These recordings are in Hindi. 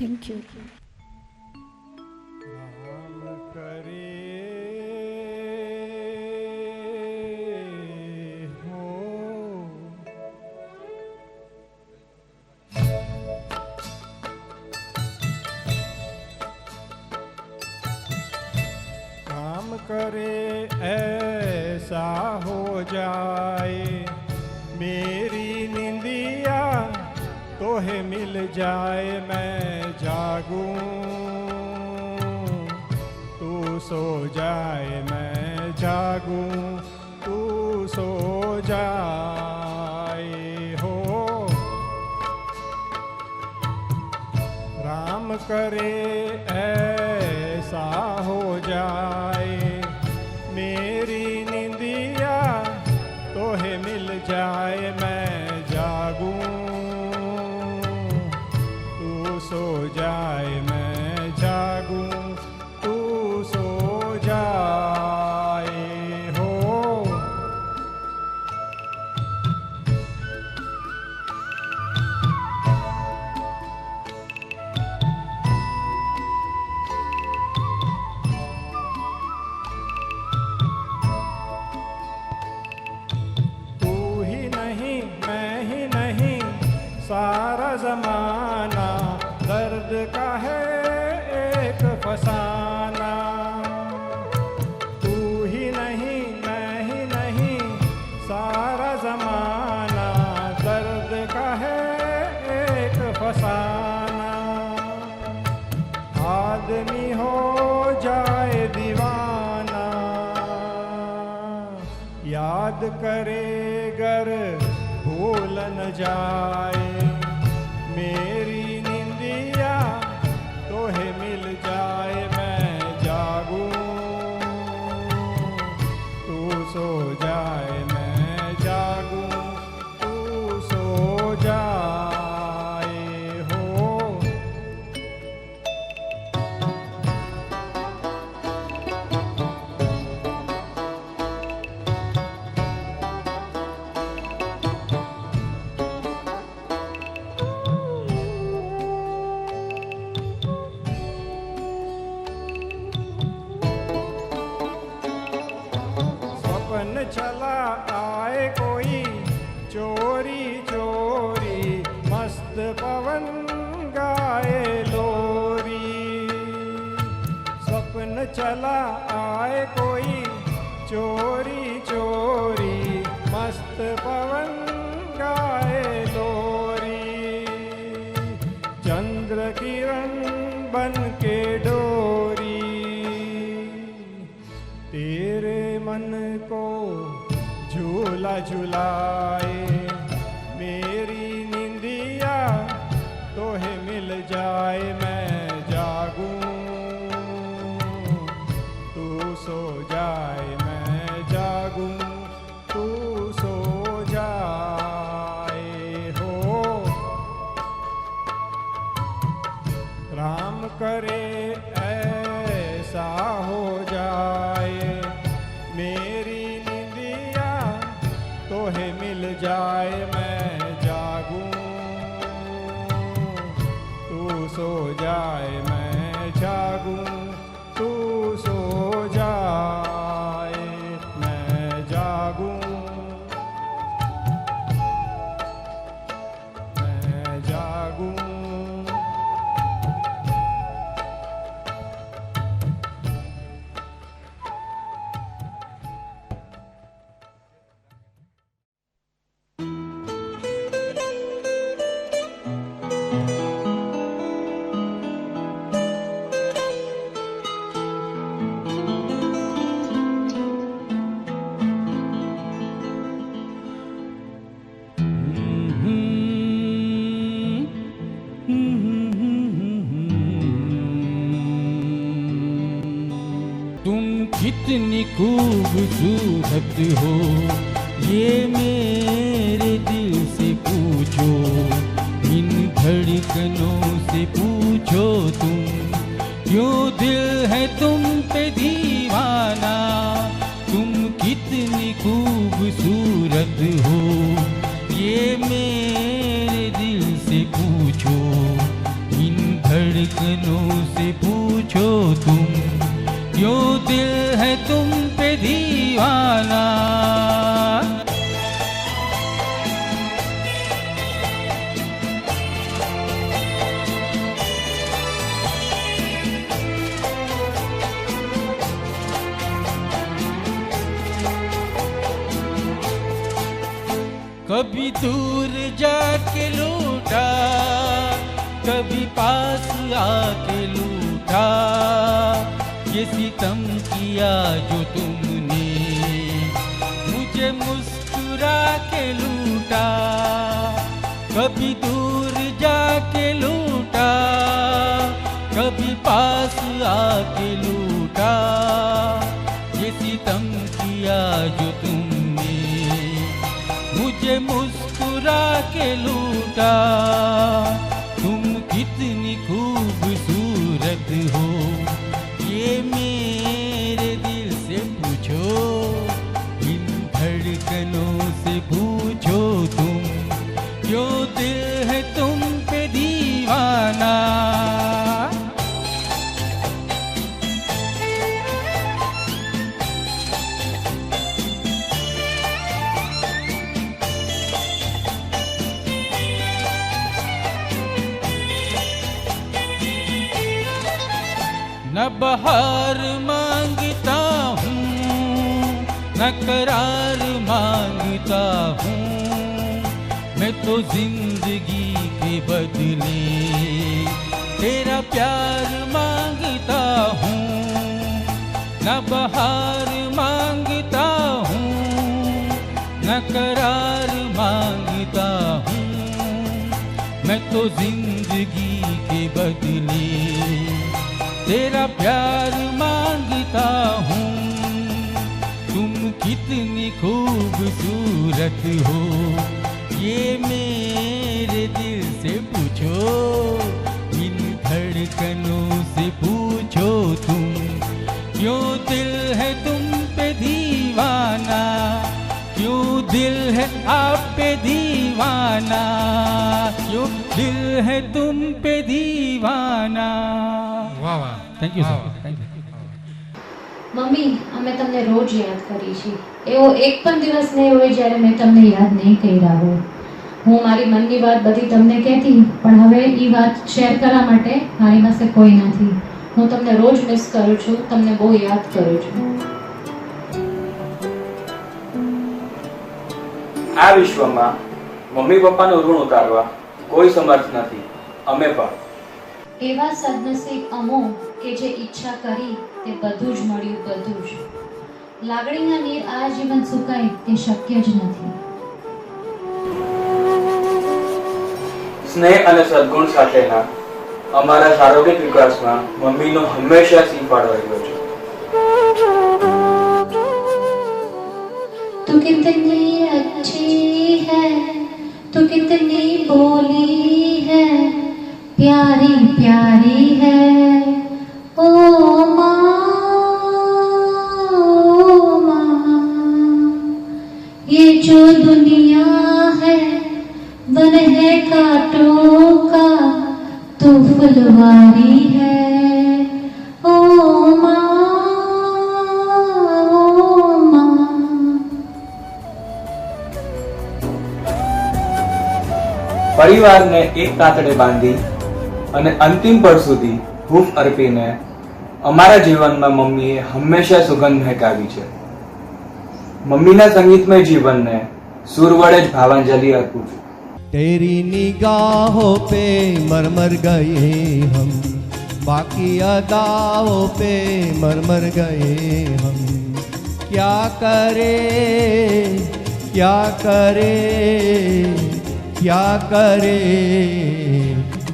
Thank you. राम करे हो काम करे ऐसा हो जाए मेरी निंदिया तोहे मिल जाए मैं जागूं तू सो जाए मैं जागूं तू सो जाए हो। राम करे ऐसा हो जाए मेरी निंदिया तोहे मिल जाए मैं जागूं तू सो जाए मैं जागूं तू सो जाए हो। तू ही नहीं मैं ही नहीं सारा जमाना दर्द का है एक फसाना। तू ही नहीं मैं ही नहीं सारा जमाना दर्द का है एक फसाना। आदमी हो जाए दीवाना याद करे गर भूल न जाए मेरी निंदिया तोहे मिल जाए मैं जागूं तू सो जाए मैं जागूं तू सो जाए हो। सपन चला आए कोई चोरी चोरी मस्त पवन गाए लोरी। सपन चला आए कोई चोरी चोरी मस्त पवन गाए लोरी। चंद्र किरण बन के डोरी तेरे मन को झूला झुलाए मेरी निंदिया तोहे मिल जाए मैं जागूं तू सो जाए मैं जागूं तू सो जाए हो। राम करे ऐसा हो जाए मेरी निंदिया तोहे मिल जाए मैं जागूं तू सो जाए मैं जागूं तू सो जाए मैं जागूं मैं जागूं। कितनी खूबसूरत हो ये मेरे दिल से पूछो, इन धड़कनों से पूछो तुम, क्यों दिल है तुम पे दीवाना, तुम कितनी खूबसूरत हो ये मेरे दिल से पूछो, इन धड़कनों धड़कनों से पूछो तुम, क्यों दिल है तुम पे दीवाना। कभी दूर जाके लूटा, कभी पास आके लूटा, ये सितम किया जो तुमने, मुझे मुस्कुरा के लूटा। कभी दूर जाके लूटा, कभी पास आके लूटा, ये सितम किया जो तुमने, मुझे मुस्कुरा के लूटा। तुम कितनी खूबसूरत हो, ये मेरे दिल से पूछो, इन धड़कनों से पूछो तुम, क्यों दिल है तुम पे दीवाना। न बहार मांगता हूँ, न करार मांगता हूँ, मैं तो जिंदगी के बदले तेरा प्यार मांगता हूँ। न बहार मांगता हूँ, न करार मांगता हूँ, मैं तो जिंदगी के बदले तेरा प्यार मांगता हूँ। तुम कितनी खूबसूरत हो, ये मेरे दिल से पूछो, इन धड़कनों से पूछो तुम, क्यों दिल है तुम पे दीवाना, क्यों दिल है आप पे दीवाना, क्यों दिल है तुम पे दीवाना। વાહ વાહ, થેન્ક યુ વાહ સર, વાહ. Thank you. મમ્મી અમે તમને રોજ યાદ કરી છે, એવો એક પણ દિવસ નહીં હોય જ્યારે મેં તમને યાદ નહીં કર્યા હોય. હું મારી મનની વાત બધી તમને કહેતી, પણ હવે એ વાત શેર કરવા માટે મારી પાસે કોઈ નથી. હું તમને રોજ મિસ કરું છું, તમને બહુ યાદ કરું છું. આ વિશ્વમાં મમ્મી પપ્પાનું ઋણ ઉતારવા કોઈ સમર્થ નથી, અમે પણ. એવા સદનસીબ અમો કે જે ઈચ્છા કરી તે બધું જ મળ્યું, બધું જ. લાગણીના નીર આ જીવન સુકાય તે શક્ય જ નથી. સ્નેહ અને સદગુણ સાથેના અમારા સારોગિક વિકાસમાં મમ્મીનો હંમેશા સિંહ ફાળો રહ્યો છે. तू कितनी अच्छी है, तू कितनी भोली है, प्यारी प्यारी है ओ माँ, ओ माँ। ये जो दुनिया है वन है कांटों का, तू फुलवारी है ओ माँ, ओ माँ। પરિવારને એક તાતડે બાંધી અને અંતિમ પળ સુધી હૂંફ અર્પીને અમારા જીવનમાં મમ્મીએ હંમેશા સુગંધ મહેકાવી છે. મમ્મીના સંગીતમય જીવનને સુર વડે જ ભાવાંજલિ અર્પું છું. तेरी निगाहों पे मर मर गए हम, बाकी अदाओं पे मर मर गए हम। क्या करे क्या करे क्या करे,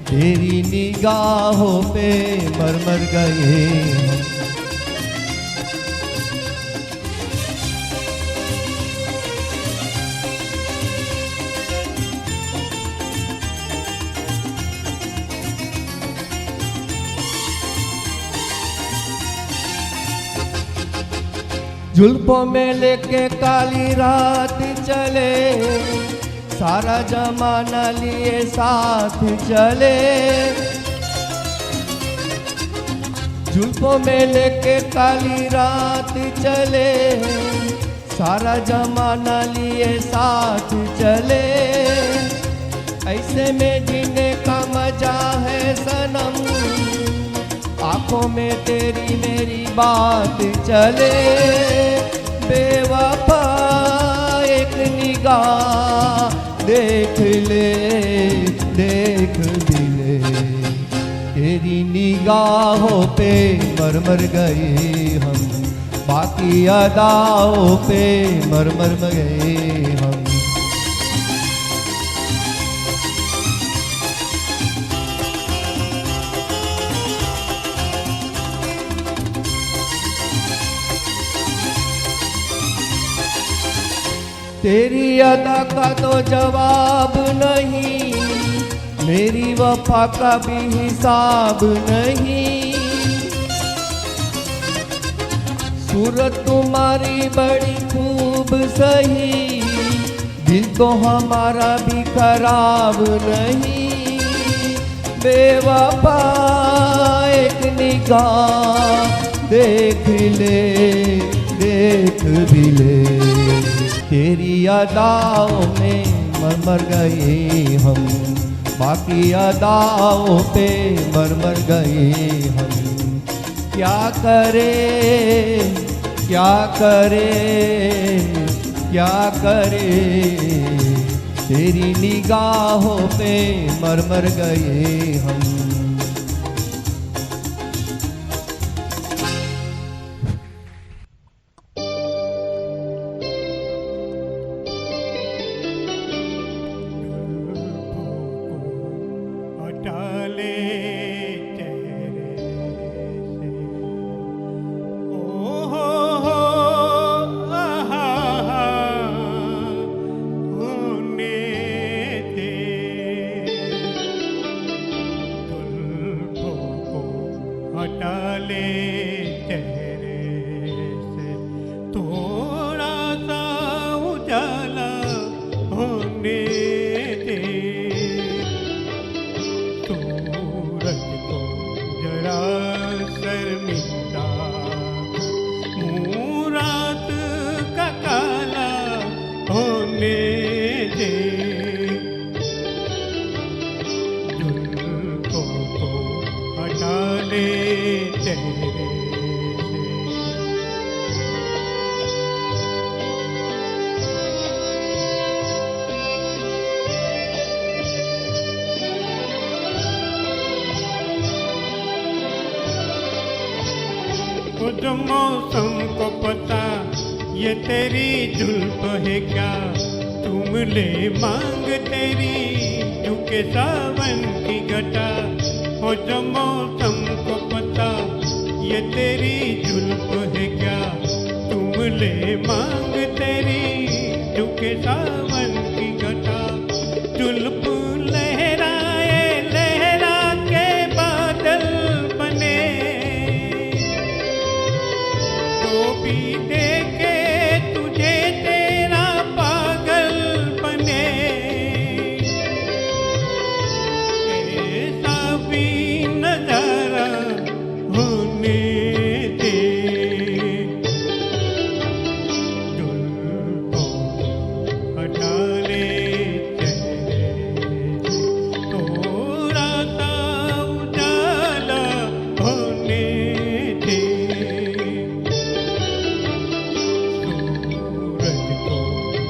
तेरी निगाहों पे मर मर गए हम। जुल्फों में लेके काली रात चले, सारा जमाना लिए साथ चले। जुल्फों में लेके काली रात चले, सारा जमाना लिए साथ चले, ऐसे में जीने का मजा है सनम, आंखों में तेरी मेरी बात चले, बेवफा एक निगाह देख ले, देख भी ले, तेरी निगाहों पे मर मर गए हम, बाकी अदाओं पे मर मर गए हम। तेरी अदा का तो जवाब नहीं, मेरी वफा का भी हिसाब नहीं, सूरत तुम्हारी बड़ी खूब सही, दिल तो हमारा भी खराब नहीं, बेवफा एक निगाह देख ले, देख भी ले, तेरी अदाओं में मर मर गए हम, बाकी अदाओं पे मर मर गए हम। क्या करे, क्या करे, क्या करे, तेरी निगाहों पे मर मर गए हम। जो मौसम को पता ये तेरी जुल्फ है क्या, तुम ले मांग तेरी झुके सावन की घटा। हो जो मौसम को पता ये तेरी जुल्फ है क्या, तुम ले मांग तेरी झुके सावन की घटा। जुल्फ लहराए लहरा के बादल बने, तो भी देखे तुझे तेरा पागल बने। ऐसा भी नजारा होने दे, जुल्फों हटा ले चेहरे से, थोड़ा सा उजाला होने दे। सूरज को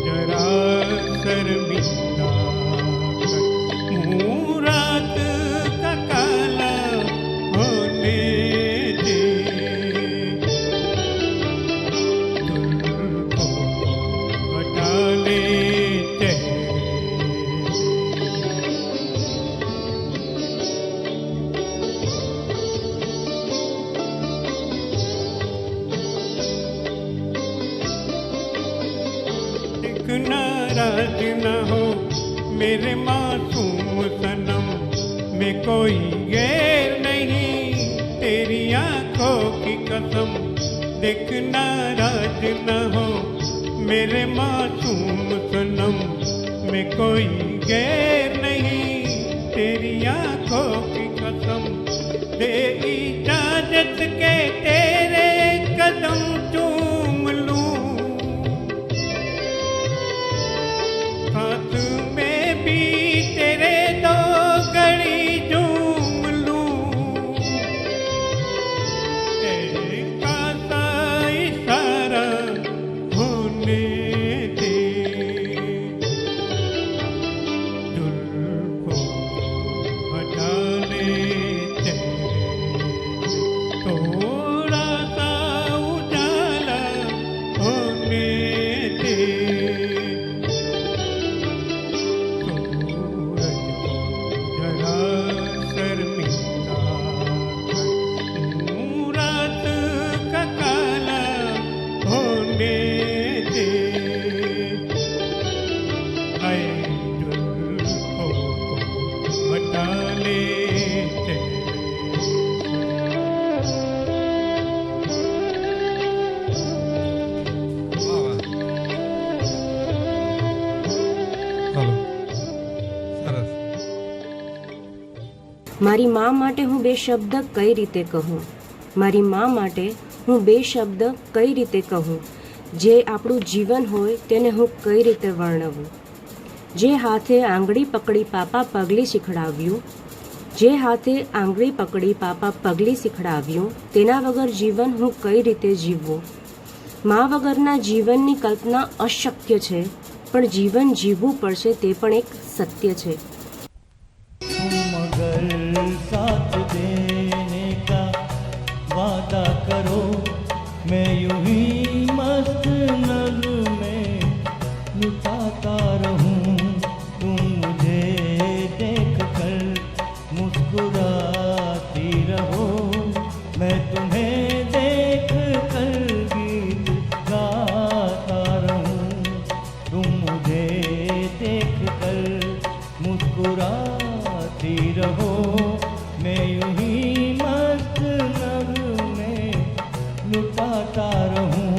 जरा शर्मिंदा कर, मुँह रात का काला होने दे। जुल्फों को हटा ले चेहरे से। एक नाराज न हो मेरे मासूम सनम, मैं कोई गैर नहीं तेरी आंखों की कसम। देख नाराज न हो मेरे मासूम सनम, मैं कोई गैर नहीं तेरी आंखों की कसम। दे इजाजत जस के तेरे कदम चूम लूं, हाथ में भी तेरे दो घड़ी झूम लूं, का सा इशारा होने दे, जुल्फों हटा ले थोड़ा सा उजाला होने दे, सूरज को जरा शर्मिंदा रात का काला होने दे, आए जुल्फों को हटा ले મારી મા માટે હું બે શબ્દ કઈ રીતે કહું, મારી મા માટે હું બે શબ્દ કઈ રીતે કહું, જે આપણું જીવન હોય તેને હું કઈ રીતે વર્ણવું, જે હાથે આંગળી પકડી પાપા પગલી શીખડાવ્યું, જે હાથે આંગળી પકડી પાપા પગલી શીખડાવ્યું, તેના વગર જીવન હું કઈ રીતે જીવવું. મા વગરના જીવનની કલ્પના અશક્ય છે, પણ જીવન જીવવું પડશે તે પણ એક સત્ય છે. मगर साथ देने का वादा करो, मैं यूं ही मस्त नग में लुटाता रहूं, तुम मुझे देख कर मुस्कुराती रहो, मैं तुम्हें देख कर गीत गाता रहूं, तुम मुझे देख कर मुस्कुराती रहो, मैं यूं ही मस्त नग में लुटाता रहूं.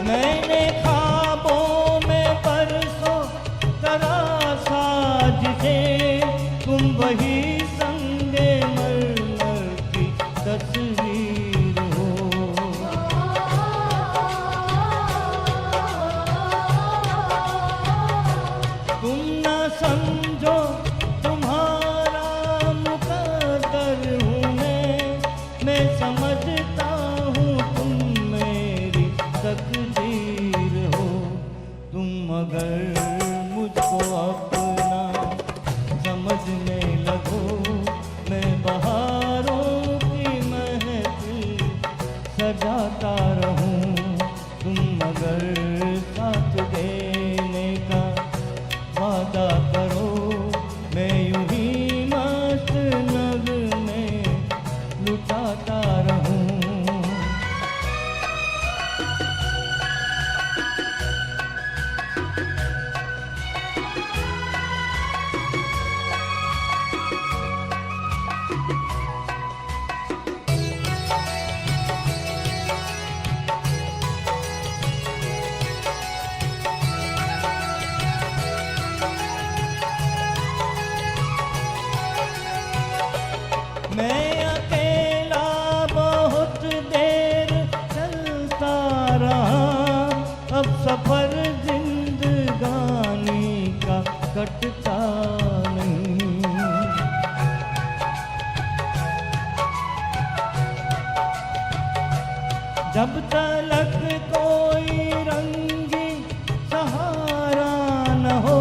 मैंने ख्वाबों में परसों तराशा जिसे, तुम वही संगे मरमर की तस्वीर हो. तुम न समझो तुम्हारा मुकद्दर हूँ मैं समझता हूँ तुम मेरी तकदीर हो. तुम अगर मुझको अपना समझने लगो, मैं बहारों की महफिल सजाता रहूं, तुम अगर साथ देने का वादा करो, मैं यूं ही मस्त नग में लुटाता रहूं. मैं अकेला बहुत देर चलता रहा, अब सफर जिंदगानी का कटता नहीं. जब तलक कोई रंगी सहारा न हो,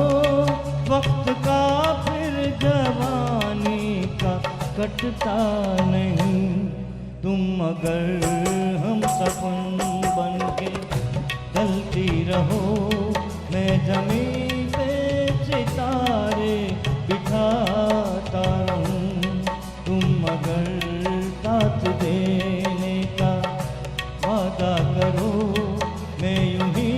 वक्त का फिर जवानी का कटता नहीं. तुम अगर हम सपन बन के चलती रहो, मैं जमीन पे सितारे बिठाता रहूं, तुम अगर साथ देने का वादा करो, मैं यूं ही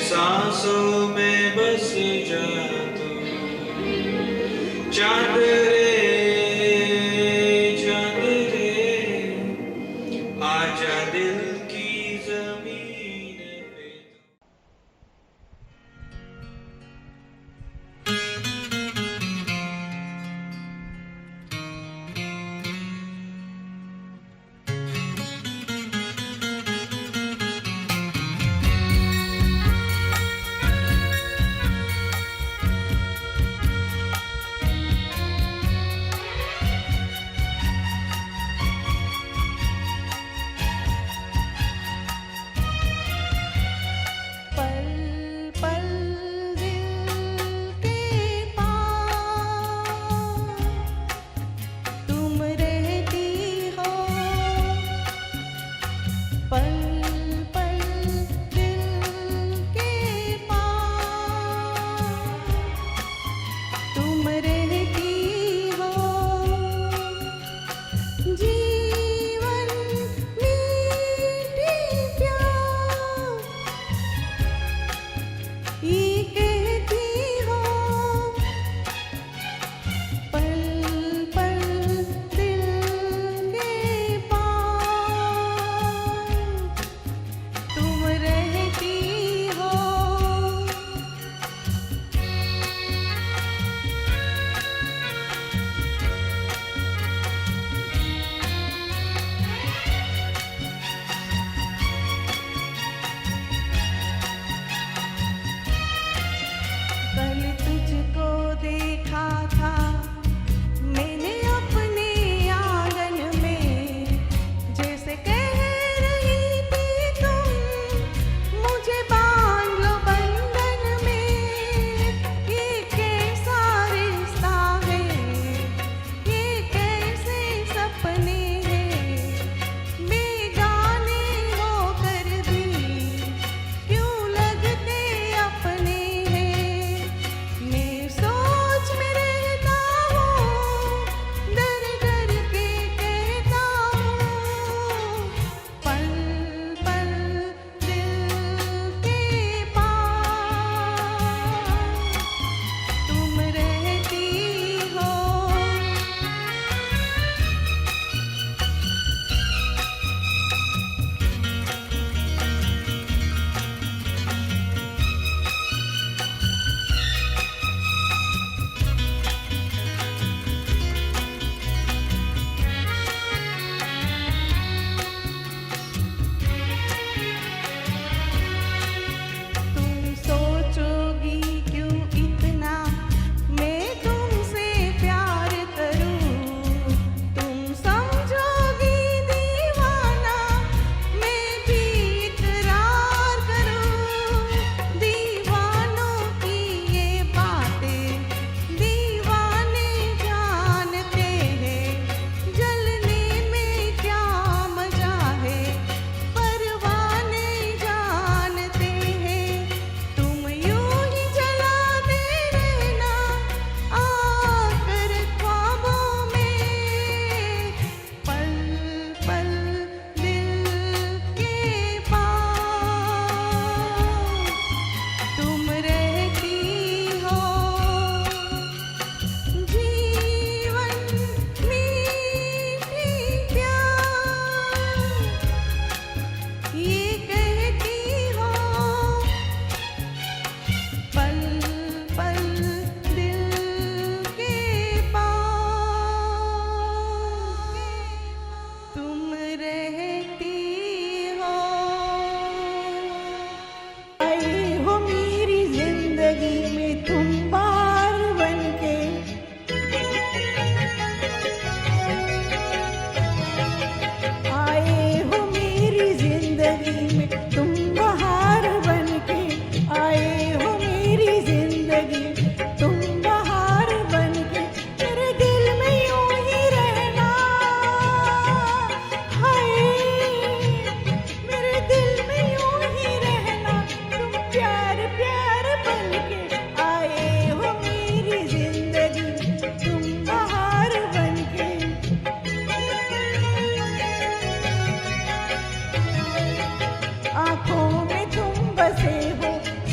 सांसों में बस जा तू, चांद रे चांद रे, आजा दिल की जमीन पे।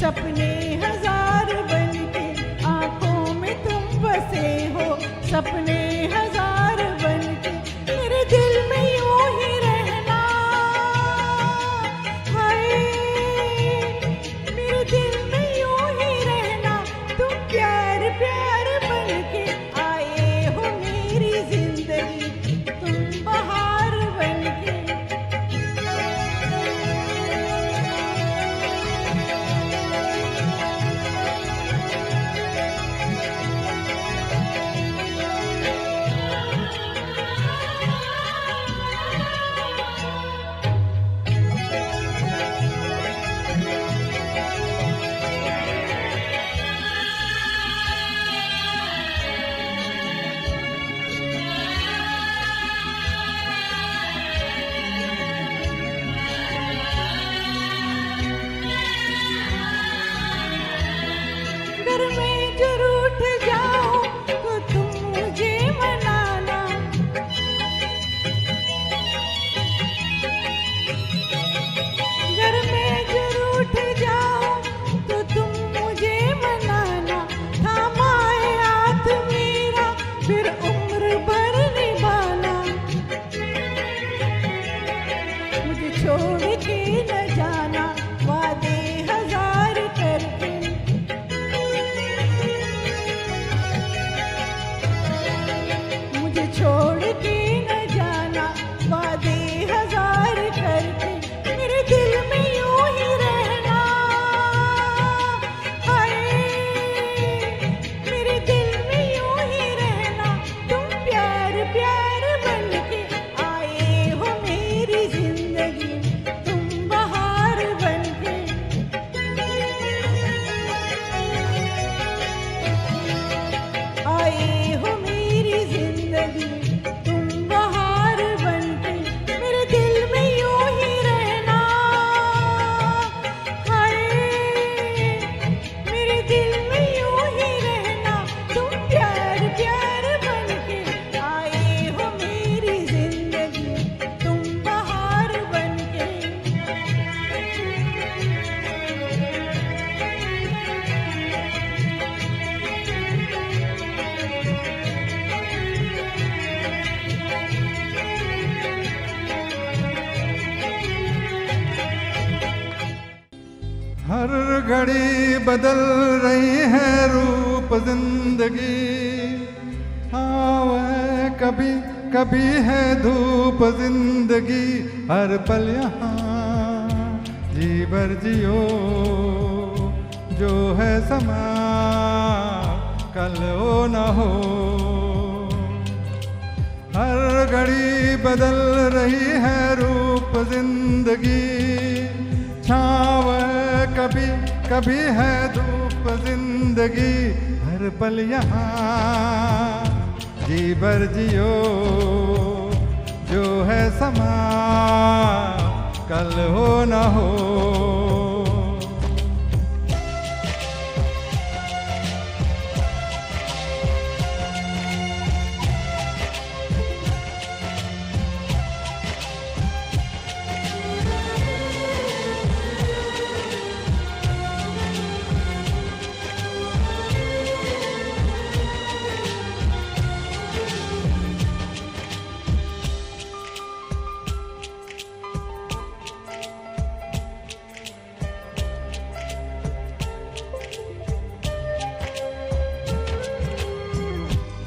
सपने हजार बनके आंखों में तुम बसे हो, सपने हजार बनके मेरे दिल में यूं ही रहना। हाय मेरे दिल में यूं ही रहना, तुम प्यार प्यार बनके आए हो मेरी जिंदगी, तुम बहार बनके। घर में जो रूठ जाओ तो तुम मुझे मनाना, घर में जो रूठ जाओ तो तुम मुझे मनाना। थामाए हाथ मेरा फिर उम्र भर निभाना, मुझे छोड़ के न जाना वादे हजार करके। मुझे छोड़ के न जाना वादे हजार करके, मेरे दिल में यूं ही रहना। हाय मेरे दिल में यूं ही रहना, तुम प्यार प्यार बनके आए हो मेरी जिंदगी, तुम बहार बनके। आए हो मेरी जिंदगी, तुम बहार बनके मेरे दिल में यूं ही रहना। हाय मेरे दिल में यूं ही रहना, तुम प्यार प्यार बनके आए हो मेरी जिंदगी, तुम बहार बनके। हर घड़ी बदल रही है रूप जिंदगी, हाँ वह कभी कभी है धूप जिंदगी। हर पल यहाँ जी भर जियो, जो है समा कल हो न हो। हर घड़ी बदल रही है रूप जिंदगी, छाँव कभी कभी है धूप जिंदगी। हर पल यहाँ जी भर जियो, जो है समा कल हो न हो।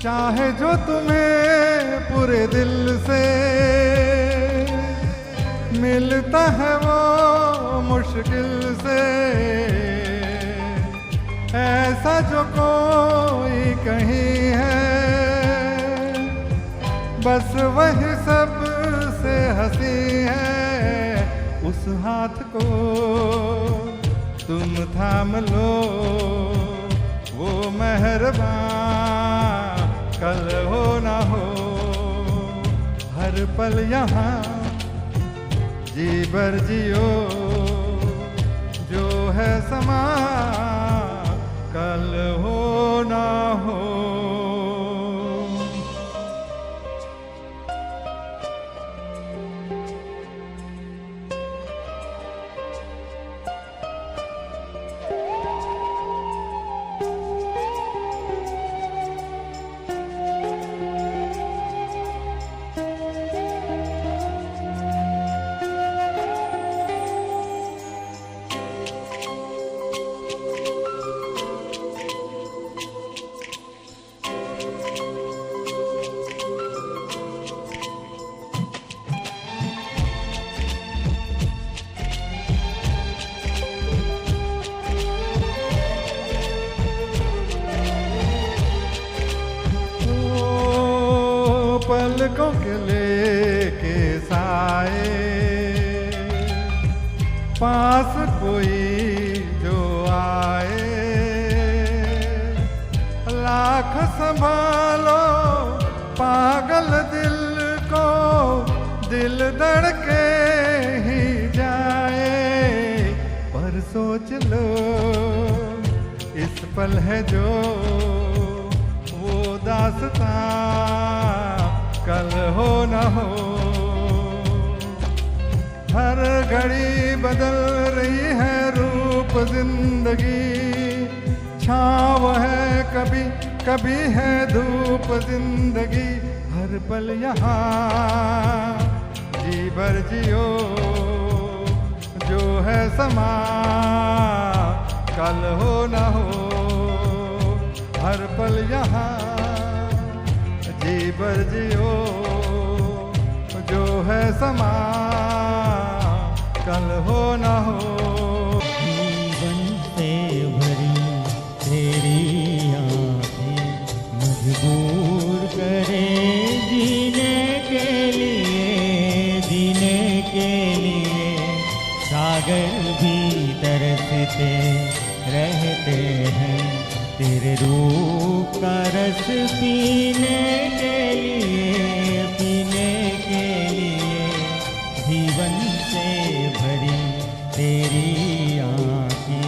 चाहे जो तुम्हें पूरे दिल से मिलता है वो मुश्किल से, ऐसा जो कोई कहीं है बस वही सब से हंसी है। उस हाथ को तुम थाम लो, वो मेहरबान कल हो ना हो। हर पल यहाँ जी भर जियो, जो है समा कल हो ना हो। पलकों के लेके साए, पास कोई जो आए, लाख संभालो पागल दिल को, दिल धड़के ही जाए। पर सोच लो इस पल है जो वो दास्तां कल हो न हो। हर घड़ी बदल रही है रूप जिंदगी, छाँव है कभी कभी है धूप जिंदगी। हर पल यहाँ जी भर जियो, जो है समा कल हो न हो। हर पल यहाँ जी भर जियो, जो है समा कल हो न हो। जीवन से भरी तेरी आँखें मजबूर करे जीने के लिए, जीने के लिए। सागर भी तरसते रहते हैं तेरे रूप का रस पीने के लिए, पीने के लिए। जीवन से भरी तेरी आँखें।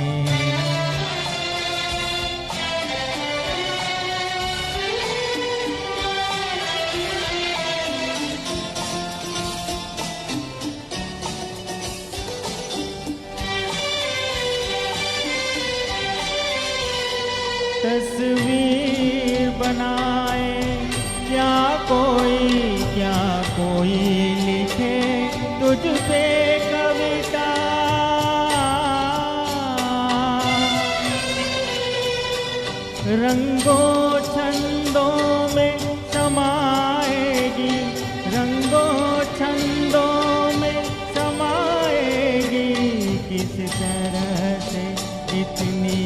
तस्वीर बनाए क्या कोई लिखे तुझ पे कविता। रंगों छंदों में समाएगी, रंगों छंदों में समाएगी। किस तरह से इतनी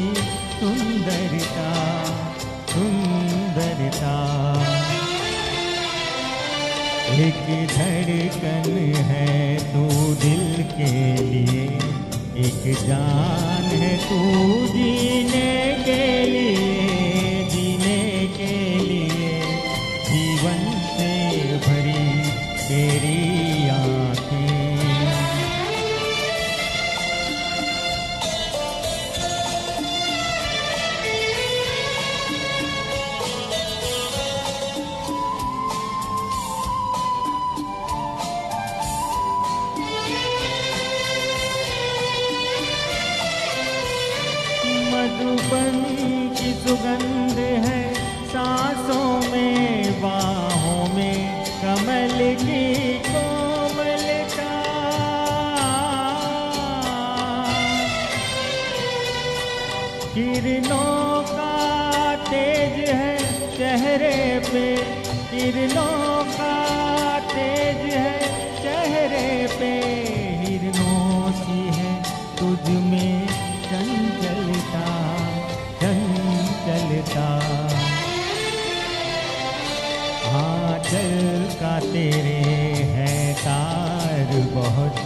सुंदरता, सुंदरता। एक धड़कन है तू दिल के लिए, एक जान है तू जीने के लिए, जीने के लिए। जीवन से भरी तेरी आँखें। मधुबन की सुगंध है सांसों में, बाहों में कमल की कोमलता। किरणों का तेज है चेहरे पे, किरणों का तेज है चेहरे पे। हिरणों सी है तुझ में चंचलता, चंचलता। आंचल का तेरे है तार बहुत,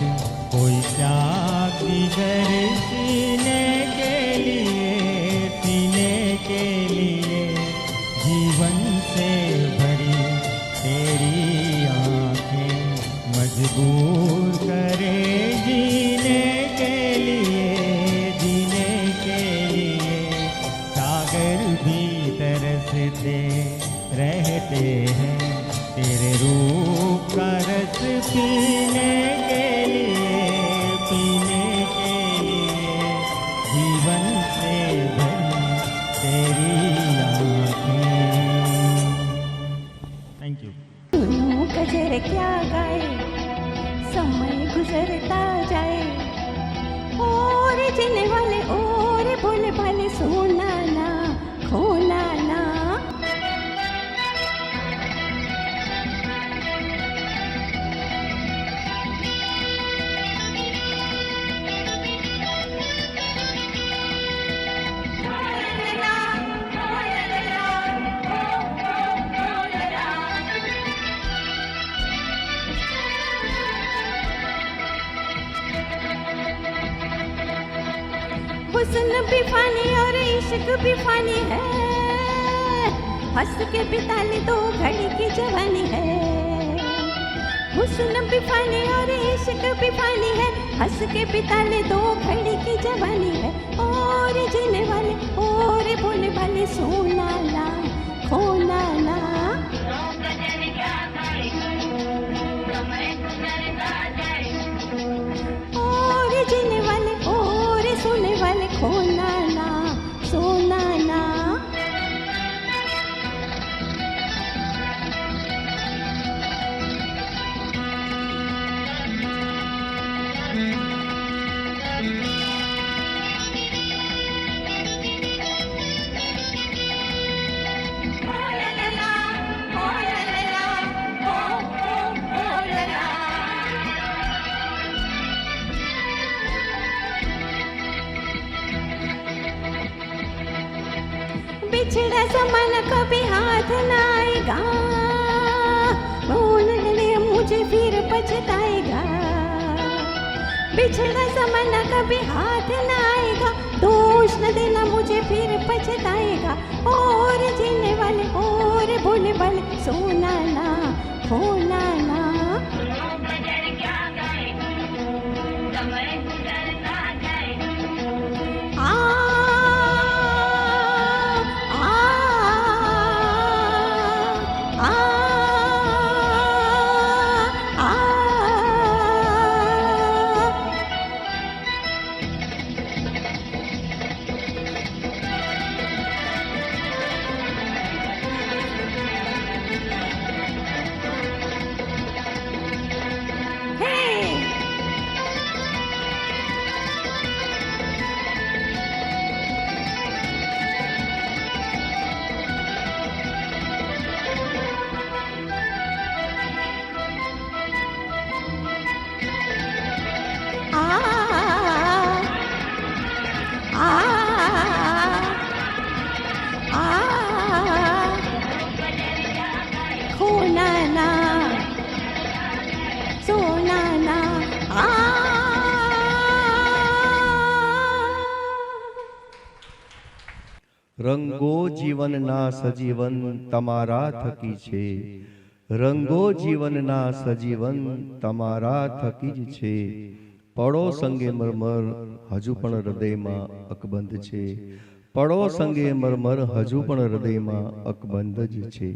कोई त्याग दिगर सीने के लिए, सीने के लिए। जीवन से भरी तेरी आँखें मजबूर करे जीने के लिए, जीने के लिए। सागर भी तरसते रहते हैं तेरे रूप का रस पीने के लिए, पीने के लिए। जीवन से भरी तेरी आँखें। Thank you. यूं गजर क्या गाए, समय गुजरता जाए। और जीने वाले और भोले भाले, सोना ना खोना ना। हुस्न भी फानी और इश्क भी फानी है, हंस के बिता ले 2 घड़ी की जवानी है। हुस्न भी फानी और इश्क भी फानी है, हंस के बिता ले 2 घड़ी की जवानी है। और जीने वाले और बोले वाले सोना ना खोना ना। और जीने वाले और सोने वाले खोना ना सोना ना। बिछड़ा ज़माना कभी हाथ न आएगा, भूल ले मुझे फिर पछताएगा। बिछड़ा ज़माना कभी हाथ न आएगा, दोष न देना मुझे फिर पछताएगा। और जीने वाले और भूलने वाले सोना ना खोना ना। રંગો જીવનના સજીવન તમારા થકી છે, રંગો જીવનના સજીવન તમારા થકી જ છે। પડો સંગે મરમર હજુ પણ હૃદયમાં અકબંધ છે, પડો સંગે મરમર હજુ પણ હૃદયમાં અકબંધ જ છે।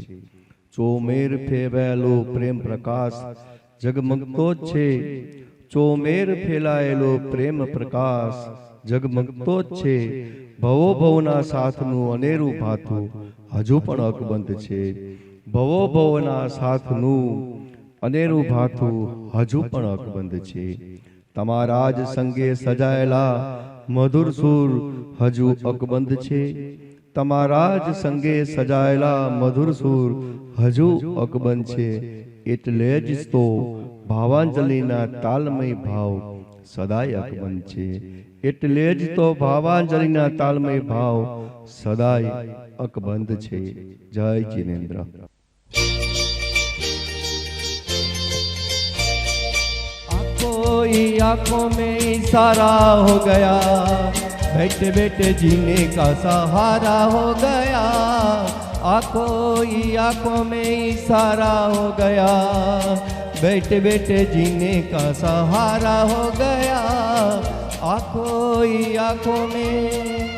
ચોમેર ફેલાયેલો પ્રેમ પ્રકાશ જગમગતો જ છે, ચોમેર ફેલાયેલો પ્રેમ પ્રકાશ જગમગતો જ છે। ભવો ભવના સાથનું અનેરું ભાથું હજુ પણ અકબંધ છે, ભવો ભવના સાથનું અનેરું ભાથું હજુ પણ અકબંધ છે। તમારા જ સંગે સજાયેલા મધુર સુર હજુ અકબંધ છે, તમારા જ સંગે સજાયેલા મધુર સુર હજુ અકબંધ છે। એટલે જ તો ભાવાંજલિના તાલમય ભાવ સદાય અકબંધ છે, એટલે જ તો ભાવાંજલિના તાલમય ભાવ સદાય અકબંધ છે। જય જીનેન્દ્ર। कोई आंखों में इशारा हो गया, बैठे बैठे जीने का सहारा हो गया। कोई आंखों में इशारा हो गया, बैठे बैठे जीने का सहारा हो गया। कोई आंखों में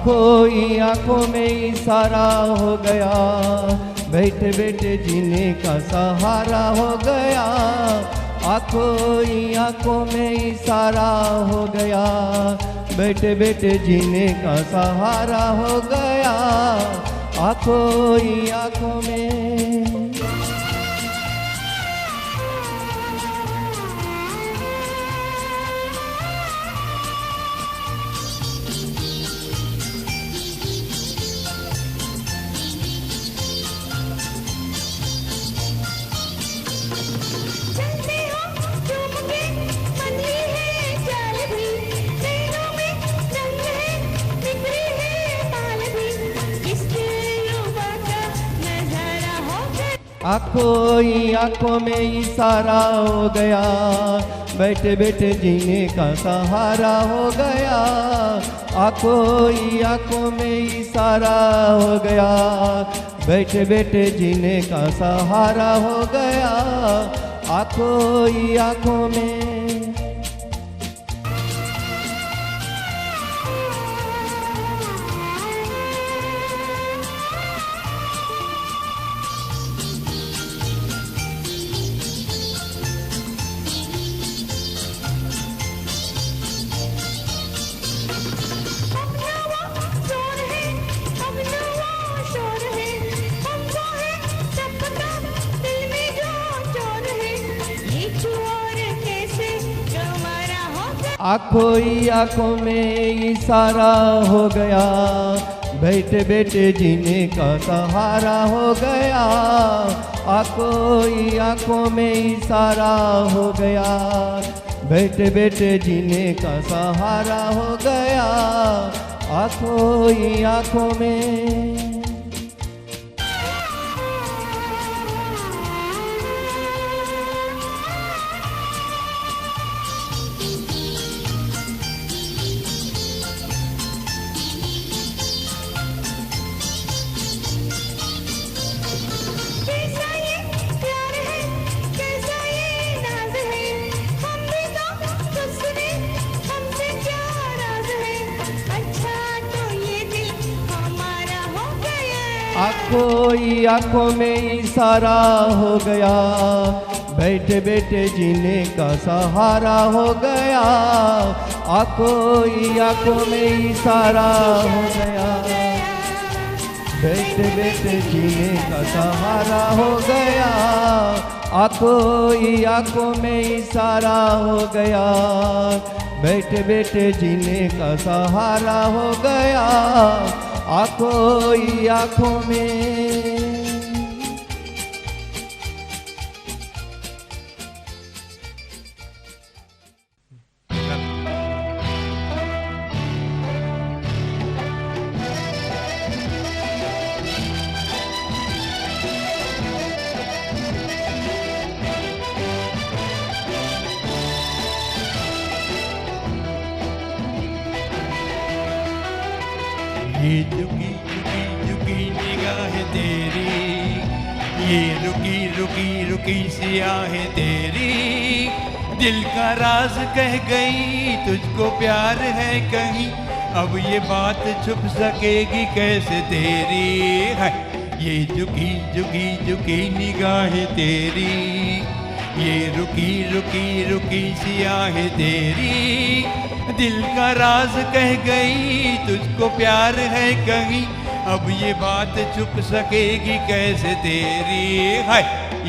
कोई आंखों में इशारा हो गया, बैठे बैठे जीने का सहारा हो गया। कोई आंखों में इशारा हो गया, बैठे बैठे जीने का सहारा हो गया। कोई आंखों में आंखों ही आंखों में इशारा हो गया, बैठे बैठे जीने का सहारा हो गया। आंखों ही आंखों में इशारा हो गया, बैठे बैठे जीने का सहारा हो गया। आंखों ही आंखों में आंखों ही आंखों में इशारा हो गया, बैठे बैठे जीने का सहारा हो गया। आंखों ही आंखों में इशारा हो गया, बैठे बैठे जीने का सहारा हो गया। आंखों ही आंखों में आंखों ही आंखों में इशारा हो गया, बैठे बैठे जीने का सहारा हो गया। आंखों ही आंखों में इशारा हो गया, बैठे बैठे जीने का सहारा हो गया। आंखों ही आंखों में इशारा हो गया, बैठे बैठे जीने का सहारा हो गया। आंखों ही आंखों में ये झुकी झुकी झुकी निगाहें तेरी, ये रुकी रुकी रुकी सी आहें तेरी, दिल का राज कह गई तुझको प्यार है कहीं, अब ये बात छुप सकेगी कैसे तेरी है। ये झुकी झुकी झुकी निगाहें तेरी, ये रुकी रुकी रुकी सी आहें तेरी, दिल का राज कह गई तुझको प्यार है कहीं, अब ये बात छुप सकेगी कैसे तेरी है।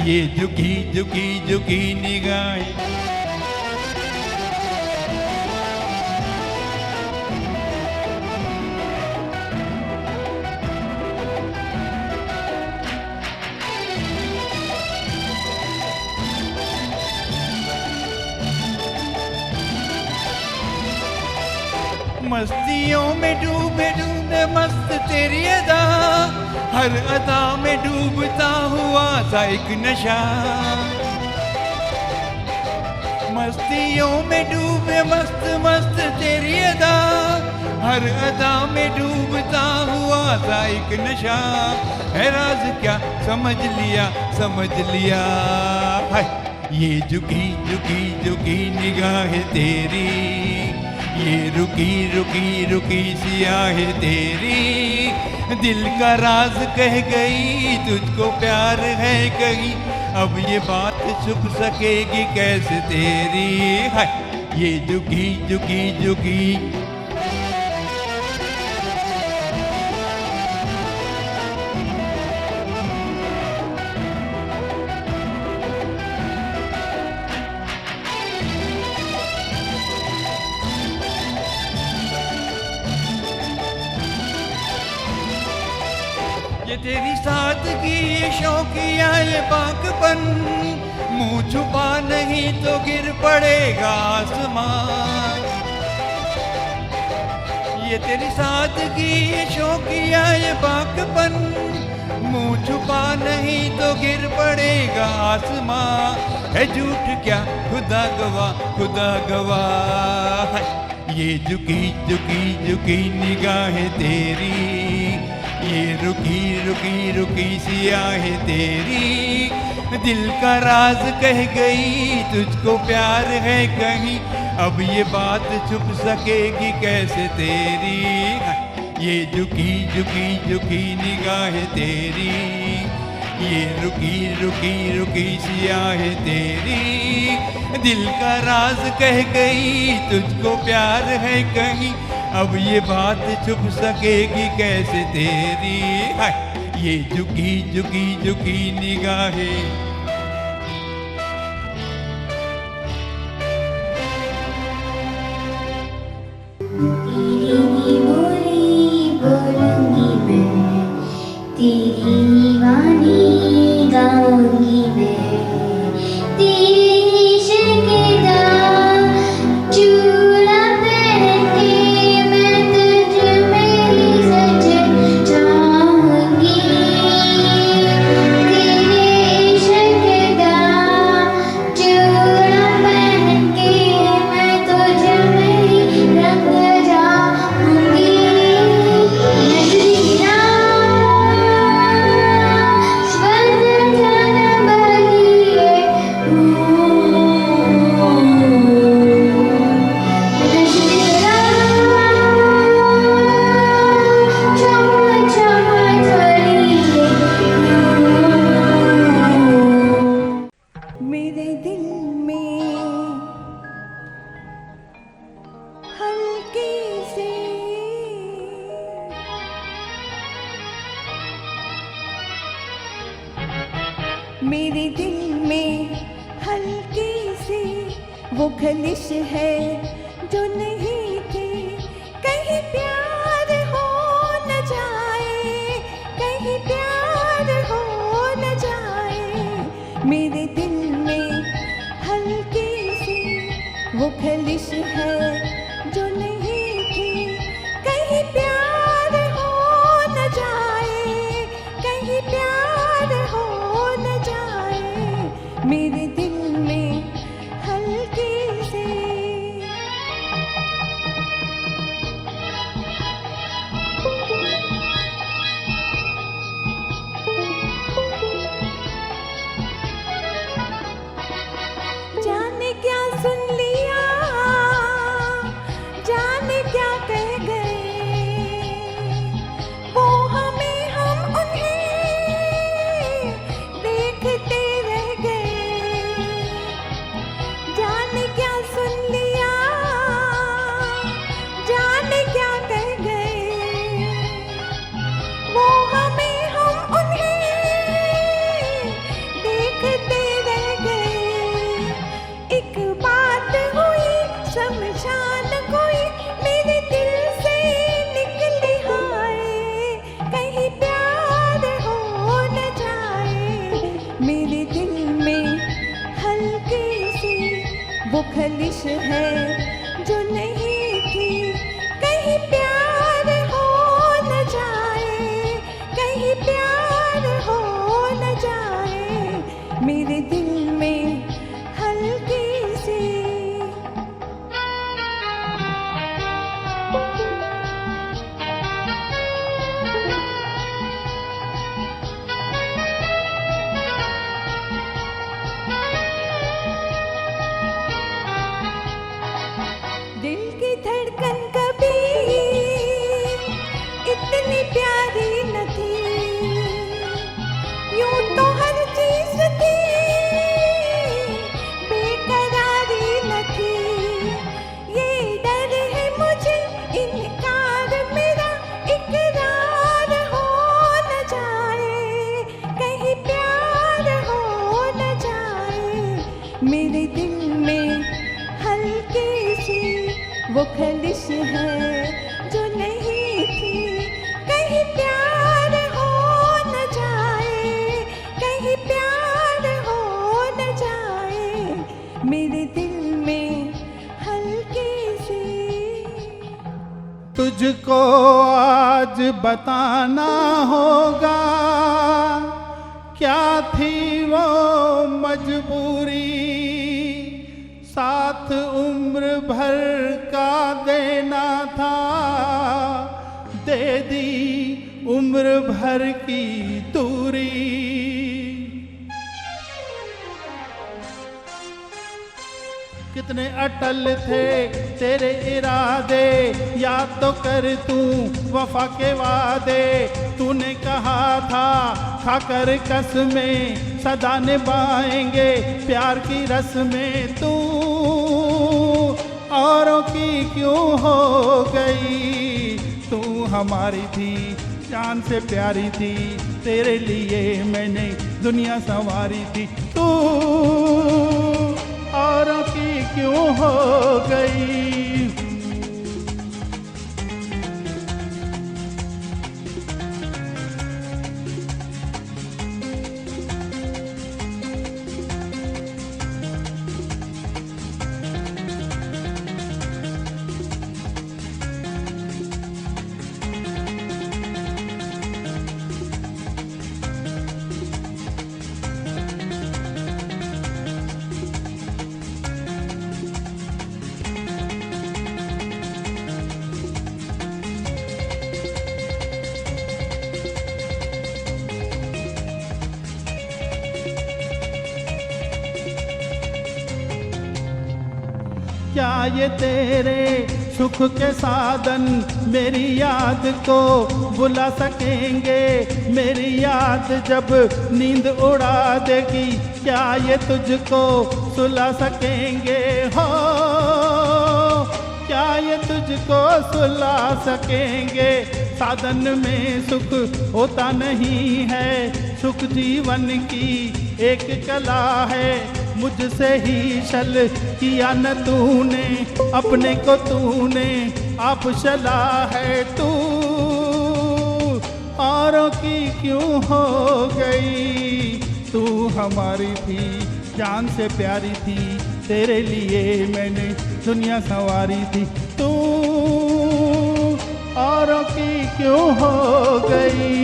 ये झुकी झुकी झुकी निगाहें मस्तियों में डूबे डूबे मस्त तेरी अदा, हर अदा में डूबता हुआ सा एक नशा। मस्तियों में डूबे मस्त मस्त तेरी अदा, हर अदा में डूबता हुआ सा एक नशा। है राज क्या समझ लिया है। ये झुकी झुकी झुकी निगाहें तेरी, ये रुकी रुकी रुकी सी आहें तेरी, दिल का राज कह गई तुझको प्यार है कहीं, अब ये बात छुप सकेगी कैसे तेरी है। ये झुकी झुकी झुकी ये तेरी सादगी ये शौकिया ये पाकपन, मुँह छुपा नहीं तो गिर पड़ेगा आसमान। ये तेरी सादगी ये शौकिया ये पाकपन, मुंह छुपा नहीं तो गिर पड़ेगा आसमां, है झूठ क्या खुदा गवाह। ये झुकी झुकी झुकी निगाहें तेरी, ये रुकी रुकी रुकी सी आहें तेरी, दिल का राज कह गई तुझको प्यार है कहीं, अब ये बात छुप सकेगी कैसे तेरी। ये झुकी झुकी झुकी निगाहें तेरी, ये रुकी रुकी रुकी सी आहें तेरी, दिल का राज कह गई तुझको प्यार है कहीं, अब ये बात छुप सकेगी कैसे तेरी। ये झुकी झुकी झुकी निगाहें। तेरी वाणी गाऊंगी मैं, तेरी शकीदा चूड़ा पहन के मैं तुझ मेरी सच चाहूंगी, तेरी शकीदा चूड़ा पहन के मैं तुझ मेरी रंग जाऊंगी। मेरे दिल में हल्की सी मेरे दिल में हल्की सी वो खलिश है जो नहीं थी, कहीं प्यार हो न जाए, कहीं प्यार हो न जाए। मेरे दिल में हल्की सी वो खलिश है जो नहीं थी, कहीं प्यार हो न जाए, कहीं प्यार हो न जाए। मेरे दिल में हल्की सी जाने क्या सुन लिया, जाने क्या कह गए, वो हमें हम उन्हें देखते रह गए। जाने क्या सुन लिया, जाने क्या कह गए, वो हमें हम उन्हें देखते रह गए। एक बात हुई शमशान कोई मेरे दिल से निकली हाय, कहीं प्यार हो न जाए। मेरे दिल में हल्की सी वो खलिश है जो नहीं थी, कहीं प्यार हो न जाए, कहीं प्यार हो न जाए। मेरे दिल में हल्की सी दिल की धड़कन कभी इतनी प्यारी न थी, यूं तो हर चीज थी बेकरारी न थी। ये डर है मुझे इनकार मेरा इकरार हो न जाए, कहीं प्यार हो न जाए। मेरे दिल में हल्की सी वो खलिश है जो नहीं थी, कहीं प्यार हो न जाए, कहीं प्यार हो न जाए। मेरे दिल में हल्की सी तुझको आज बताना होगा क्या थी वो मजबूरी, साथ उम्र भर का देना था, दे दी उम्र भर की दूरी। कितने अटल थे तेरे इरादे, याद तो कर तू वफा के वादे। तूने कहा था खाकर कसमें सदा निभाएंगे प्यार की रस्में। तू औरों की क्यों हो गई, तू हमारी थी जान से प्यारी थी, तेरे लिए मैंने दुनिया संवारी थी। तू औरों की क्यों हो गई। क्या ये तेरे सुख के साधन मेरी याद को बुला सकेंगे। मेरी याद जब नींद उड़ा देगी, क्या ये तुझको सुला सकेंगे। हो क्या ये तुझको सुला सकेंगे। साधन में सुख होता नहीं है, सुख जीवन की एक कला है। मुझसे ही छल किया न तूने, अपने को तूने आप चला है। तू औरों की क्यों हो गई, तू हमारी थी जान से प्यारी थी, तेरे लिए मैंने दुनिया संवारी थी। तू औरों की क्यों हो गई।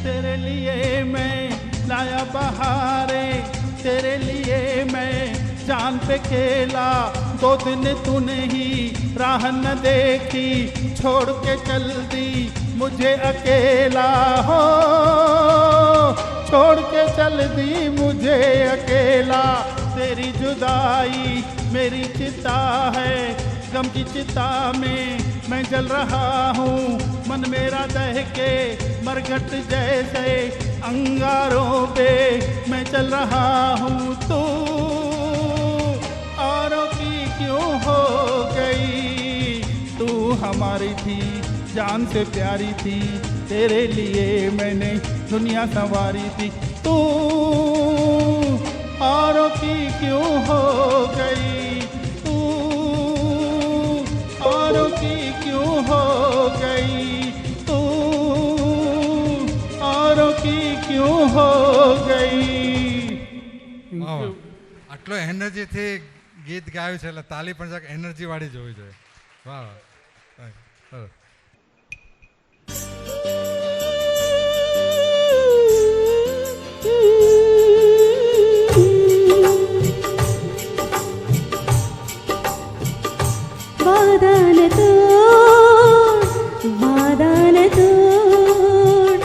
तेरे लिए मैं लाया बहारे, तेरे लिए मैं जान पे खेला। 2 दिन तूने ही राह न देखी, छोड़ के चल दी मुझे अकेला। हो छोड़ के चल दी मुझे अकेला। तेरी जुदाई मेरी चिता है, गम की चिता में मैं जल रहा हूँ। मन मेरा दह के मरघट जैसे अंगारों पे मैं चल रहा हूँ। तू औरों की क्यों हो गई, तू हमारी थी जान से प्यारी थी, तेरे लिए मैंने दुनिया संवारी थी। तू औरों की क्यों हो गई, तू औरों की क्यों हो गई, तू औरों की क्यों हो गई। આટલો એનર્જીથી ગીત ગાયું છે એટલે તાલી પણ જરાક એનર્જી વાળી જ હોવી જોઈએ. વાહ વાહ. वादान तोड़ वादान तोड़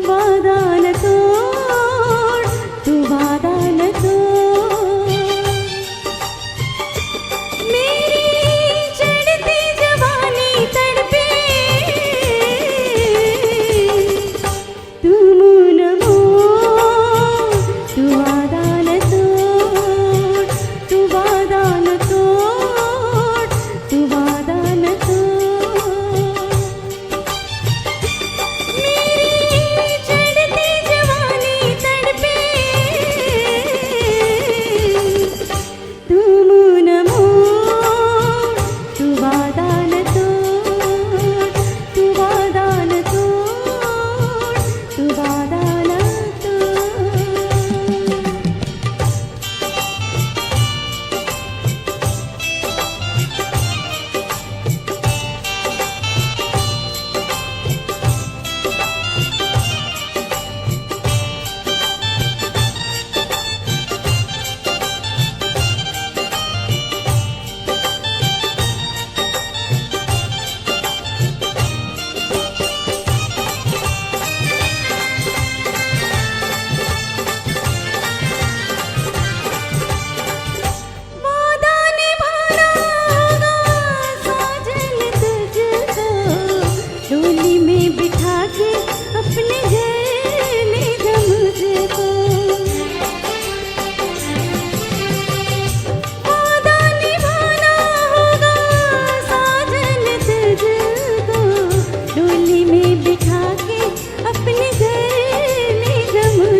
वादान तोड़ तू वादान तोड़। मेरी चढ़ती जवानी तड़पे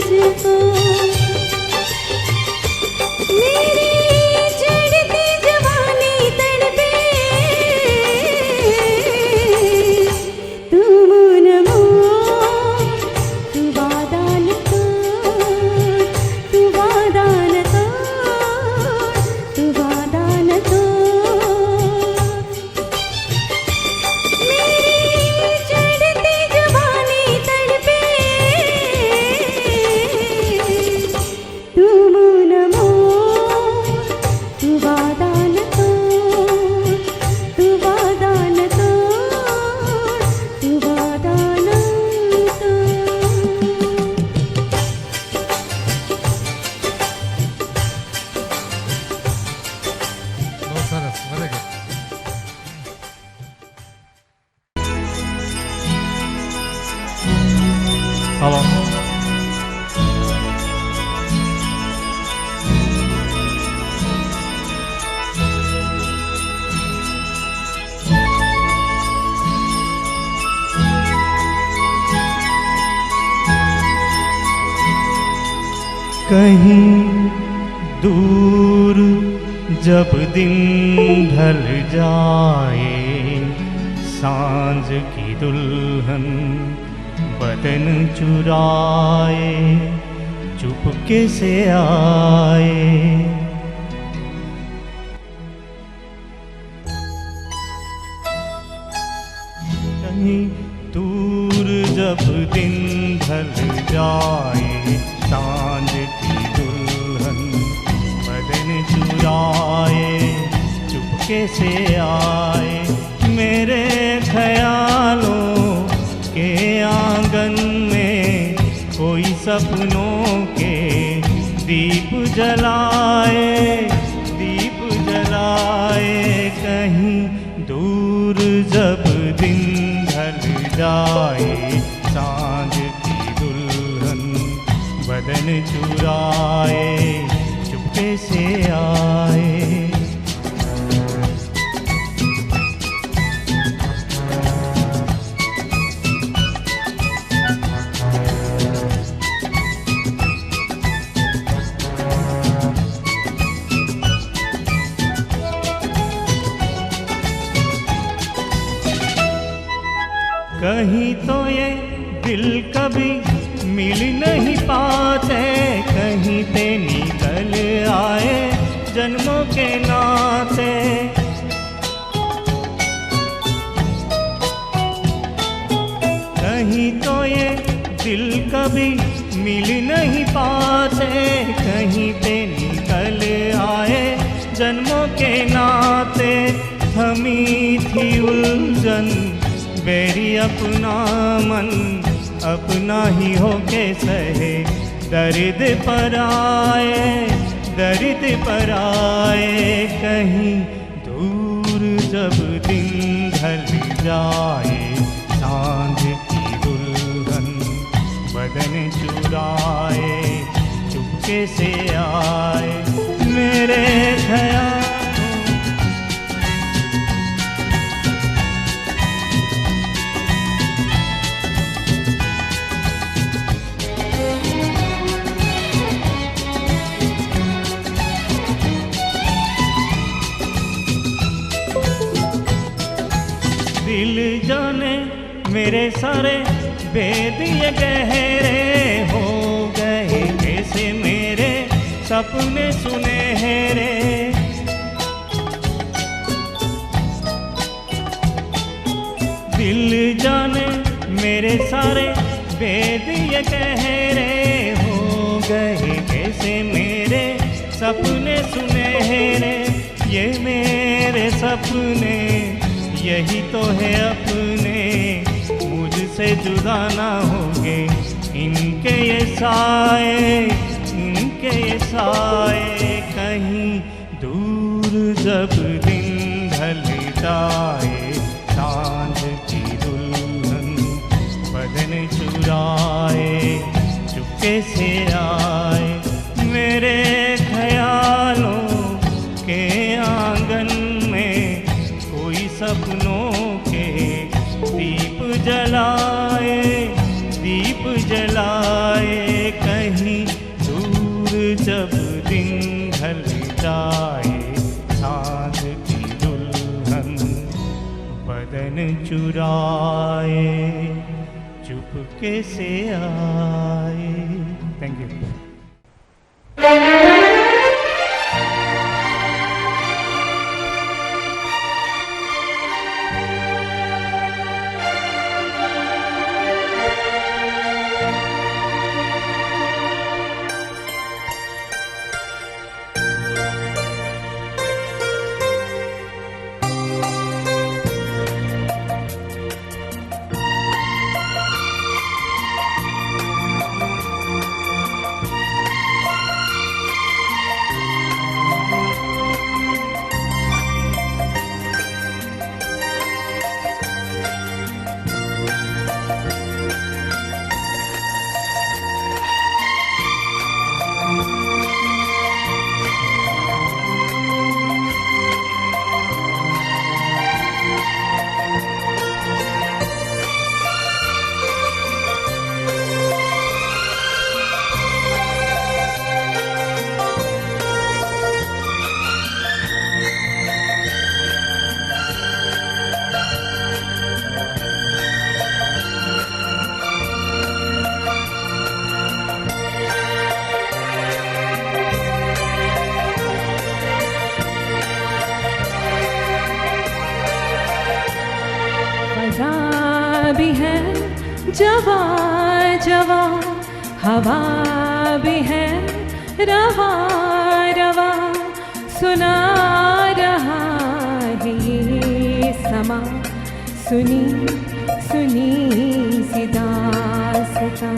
मुझको। मेरी चढ़ती जवानी तड़पे, तू मन मोर, तू वादा न तोड़, तू वादा न तोड़, तू वादा न तोड़। मेरी चढ़ती जवानी तड़पे, तू मन मोर, तू वादा न तोड़, तू वादा न तोड़, तू वादा न બહુ સરસ, વેરી ગુડ. હલો. कहीं दूर जब दिन ढल जाए, सांझ की दुल्हन बदन चुराए चुपके से आए। कहीं दूर जब दिन ढल जाए, सांझ की दुल्हन बदन चुराए चुपके से आए। मेरे ख्यालों के आंगन में कोई सपनों के दीप जलाए, दीप जलाए। कहीं दूर जब दिन ढल जाए, सांझ की दुल्हन बदन चुराए चुपके से आए। कहीं तो ये दिल कभी मिल नहीं पाते, कहीं पे निकल आए जन्मों के नाते। कहीं तो ये दिल कभी मिल नहीं पाते, कहीं पे निकल आए जन्मों के नाते। थमी थी उलझन बेरी अपना मन, अपना ही होके सहे दर्द पर आए, दर्द पर आए। कहीं दूर जब दिन ढल जाए, सांझ की दुल्हन बदन चुराए चुपके से आए। मेरे ख्याल दिल जाने मेरे सारे भेद ये गहरे हो गए, कैसे मेरे सपने सुनहरे। दिल जाने मेरे सारे भेद ये गहरे हो गए, कैसे मेरे सपने सुनहरे। ये मेरे सपने यही तो है अपने, मुझसे जुदा ना होंगे इनके ये साए, इनके ये साए। कहीं दूर जब दिन ढल जाए, सांझ की दुल्हन बदन चुराए चुपके से आए। मेरे ख्यालों के आंगन में कोई सपनों के दीप जलाए, दीप जलाए। कहीं मुस्कुराए चुपके से आए। Thank you. भी है जवा जवा, हवा भी है रवा रवा, सुना रहा है ये समा, सुनी सुनी सी दास्तां,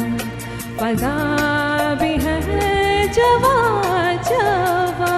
फज़ा भी है जवा जवा।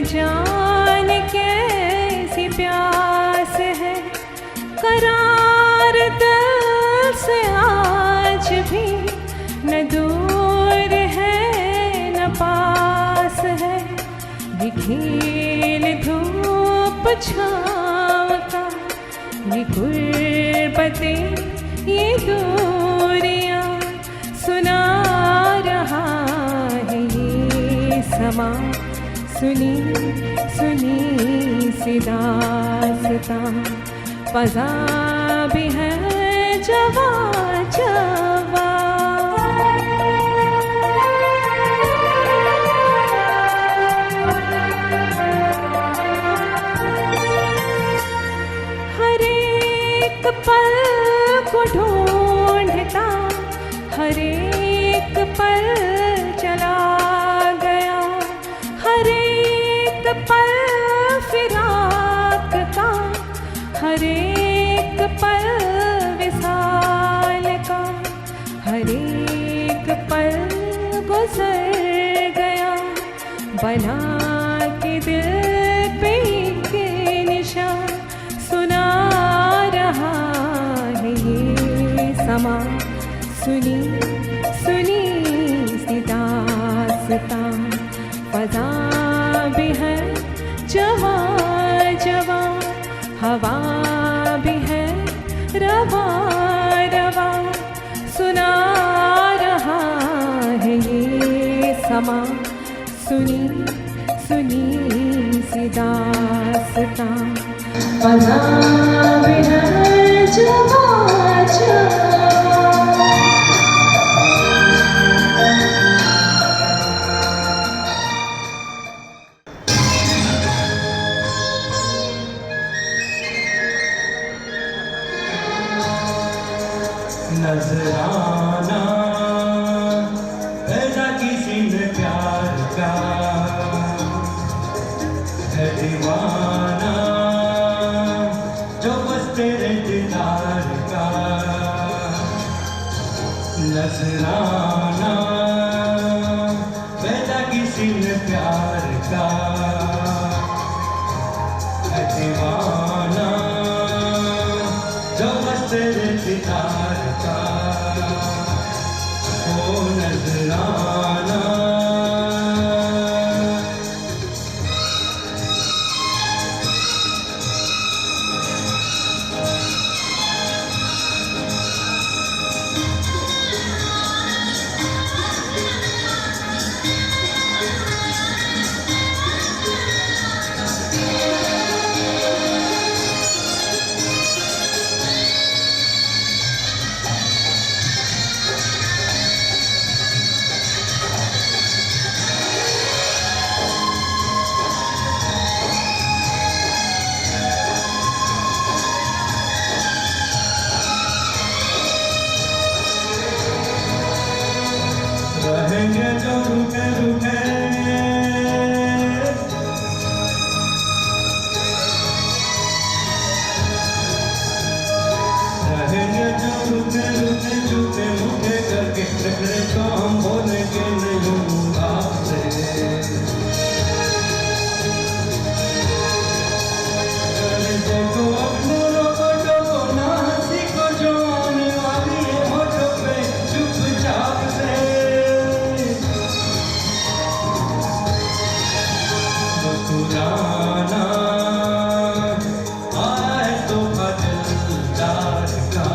जान कैसी प्यास है करार दिल से आज भी, न दूर है न पास है, ये खेल धूप छाँव का, ये गुर्बतें ये दूरियां, सुना रहा है ये समा, सुनी सुनी सी दास्तां, फज़ा भी है जवा जवा। हर एक पल को ढूंढता, हर एक पल चला गया, हर एक पल फिराक का, हर एक पल विसाल का, हर एक पल गुजर गया, बना के दिल पे के निशान, सुना रहा है ये समा, सुनी सुनी सी दास्तां, फज़ा भी है जवा जवा, हवा भी है रवा रवा, सुना रहा है ये समा, सुनी सुनी सी दास्तां, फज़ा भी है जवा जवा। नजराना है ना किसी ने प्यार का, है दीवाना नजराना पहला किसी ने प्यार का है दीवाना जो बस तेरे दीदार का ओ नजराना। रहेंगे जो रुके रुके रहेंगे जो रुके रुके झूठे मूठे करके टकरे तो हम बोलेंगे नहीं आपसे। देखो अपने रोको ना हंसी को जो आने वाली है होठों पे चुपचाप से पुराना आए तो बदलदार का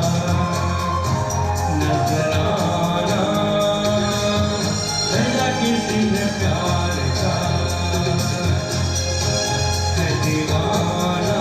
नजराना पहला किसी ने प्यार का है दीवाना।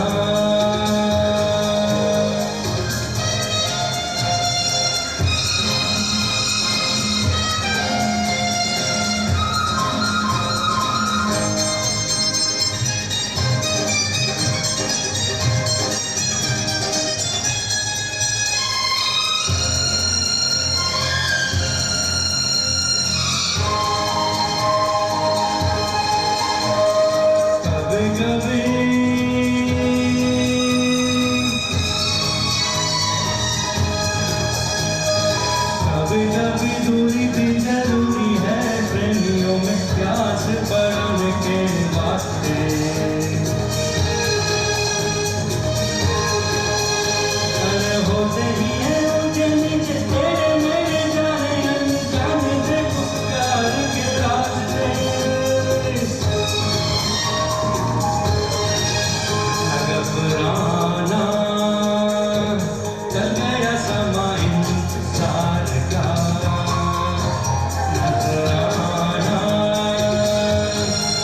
कभी कभी दूरी भी जरूरी है प्रेमियों में प्यास बढ़ने के वास्ते। अरे होते ही है उनके नीचे तेरे मेरे जाने अनजाने देखो प्यार के रास्ते। घबराना चल गया समा इंतजार का नजराना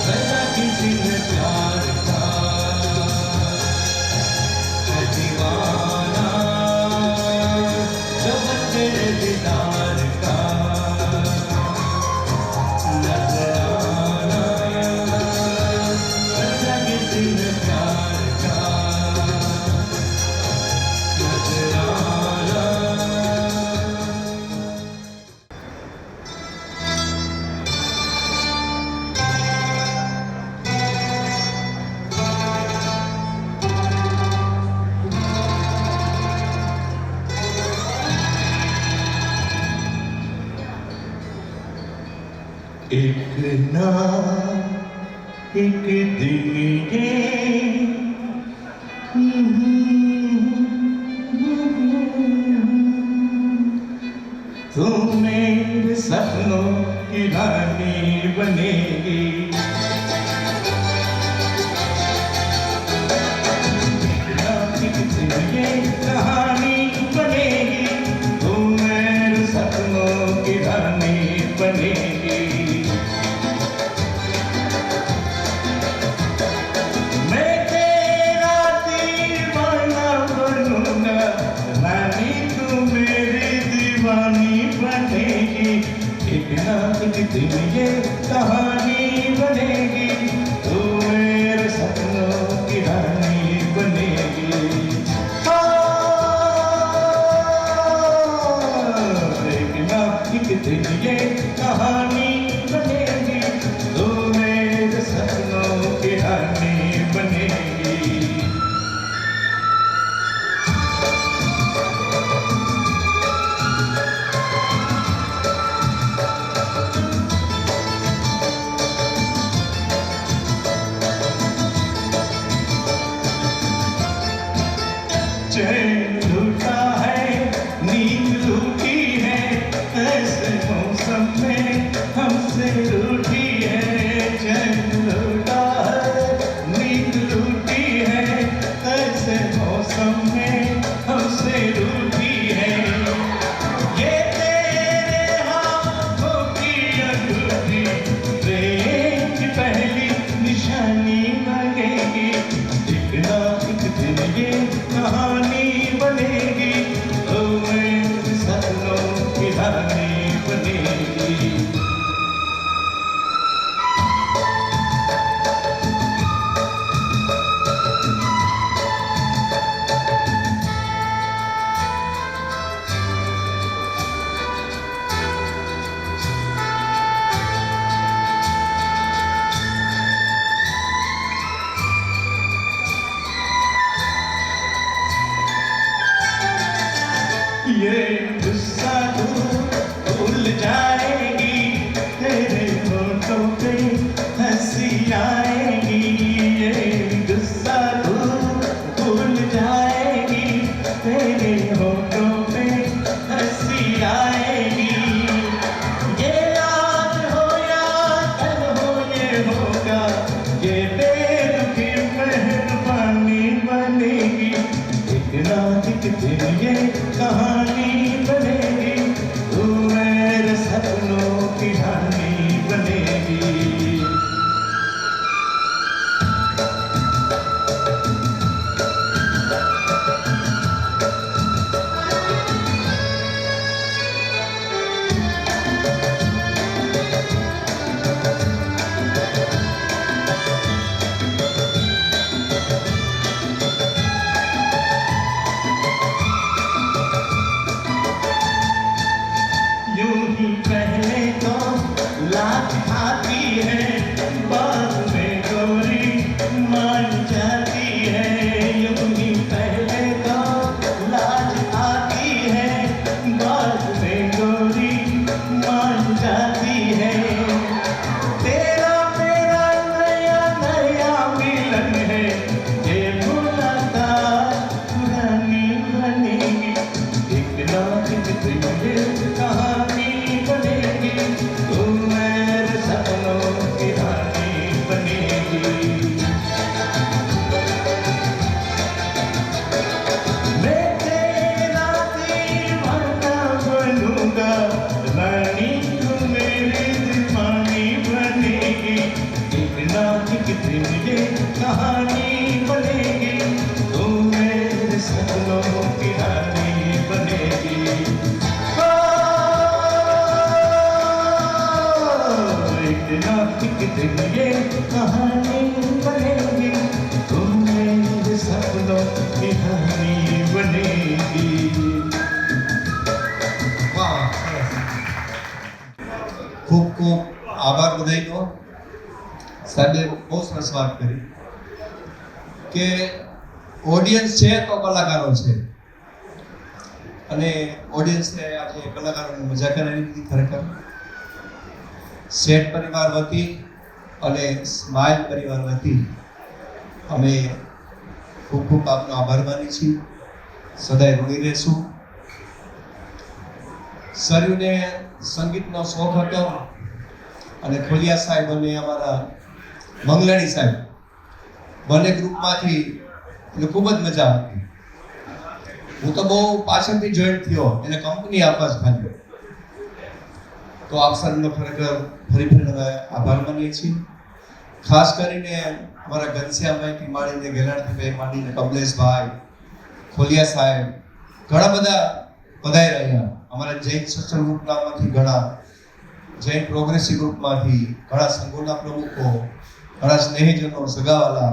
पहला किसी ने प्यार का है दीवाना जो बस तेरे दीदार का नजराना पहला किसी ने प्यार का नजराना। एक ना एक दिन ये तू मेरे सपनों की रानी बनेगी। एक दिन ये कहानी बनेगी तू मेरे सपनों की रानी बनेगी। मैं तेरा दीवाना बनूंगा रानी तू मेरी दीवानी बनेगी। एक ना एक दिन ये कहानी बनेगी तू मेरे सपनों की रानी बनेगी। एक ना एक दिन ये कहानी बनेगी तू मेरे सपनों की रानी बनेगी। दिन ये कहानी बनेगी, तू मेरे सपनों की रानी बनेगी। मैं तेरा दीवाना बनूंगा, रानी तू मेरी दीवानी बनेगी। एक ना एक दिन ये कहानी बनेगी, तू मेरे सपनों की रानी बनेगी। एक ना एक दिन ये कहानी बनेगी, तू मेरे सपनों की रानी बनेगी। ખૂબ ખૂબ આભાર બધાયનો. સાહેબે બહુ સરસ વાત કરી કે ઓડિયન્સ છે તો કલાકારો છે, અને ઓડિયન્સને આજે કલાકારોની મજા કરાવી દીધી. ખરેખર સેટ પરિવાર વતી અને સ્માઇલ પરિવાર વતી અમે ખૂબ ખૂબ આપનો આભાર માની છીએ, સદાય ઋણી રહેશું. સરયુને સંગીતનો શોખ હતો અને ખોલિયા સાહેબ અને અમારા મંગલાણી સાહેબ બંને ગ્રુપમાંથી એટલે ખૂબ જ મજા આવતી. હું તો બહુ પાછળથી જોઈન્ટ થયો, એને કંપની આપવા જ ખાલી. તો આપ સર્વનો ખરેખર ફરી હવે આભાર માનીએ છીએ. ખાસ કરીને અમારા ઘનશ્યામભાઈથી માંડીને ગેલાણીભાઈ માંડીને કમલેશભાઈ, ખોલિયા સાહેબ ઘણા બધા પધાર્યા અહીંયા. અમારા જૈન સત્સંગ ગ્રુપમાંથી ઘણા, જૈન પ્રોગ્રેસિવ ગ્રુપમાંથી ઘણા સંઘોના પ્રમુખો, ઘણા સ્નેહીજનો, સગાવાલા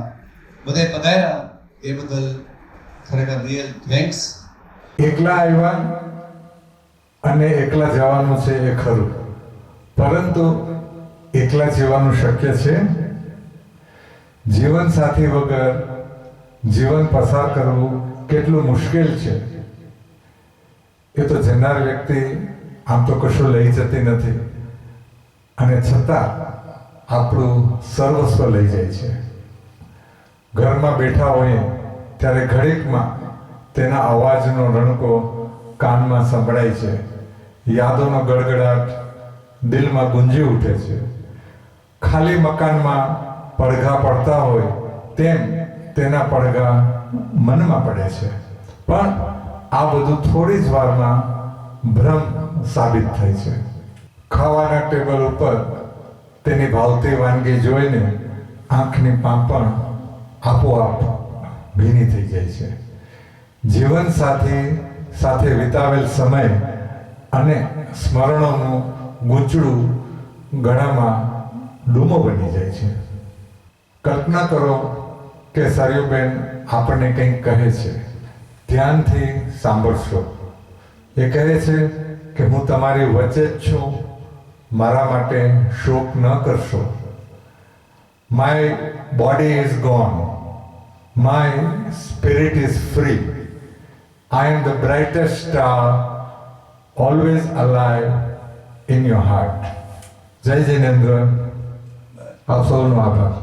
બધા પધાર્યા. એ બદલ ખરેખર રિયલ થેન્ક્સ. એકલા આવ્યા અને એકલા જવાનું છે એ ખરું, પરંતુ એકલા જીવવાનું શક્ય છે? જીવન સાથી વગર જીવન પસાર કરવું કેટલું મુશ્કેલ છે એ તો જનાર વ્યક્તિ આમ તો કશું લઈ જતી નથી, અને છતાં આપણું સર્વસ્વ લઈ જાય છે. ઘરમાં બેઠા હોઈએ ત્યારે ઘડીકમાં તેના અવાજનો રણકો કાનમાં સંભળાય છે, યાદોનો ગડગડાટ દિલમાં ગુંજી ઉઠે છે. ખાલી મકાનમાં પડઘા પડતા હોય તેમ તેના પડઘા મનમાં પડે છે. પણ આ બધું થોડી જ વારમાં ભ્રમ સાબિત થાય છે. ખાવાના ટેબલ ઉપર તેની ભાવતી વાનગી જોઈને આંખની પાંપણ આપોઆપ ભીની થઈ જાય છે. જીવન સાથે વિતાવેલ સમય અને સ્મરણોનું ગૂંચળું ગળામાં ડૂમો બની જાય છે. કલ્પના કરો કે સરયુબેન આપણને કંઈક કહે છે, ધ્યાનથી સાંભળશો. એ કહે છે કે હું તમારી વચ્ચે જ છું, મારા માટે શોક ન કરશો. My body is gone, my spirit is free. I am the brightest star, always alive in your heart. જય જિનેન્દ્ર. આપ સૌનો આભાર.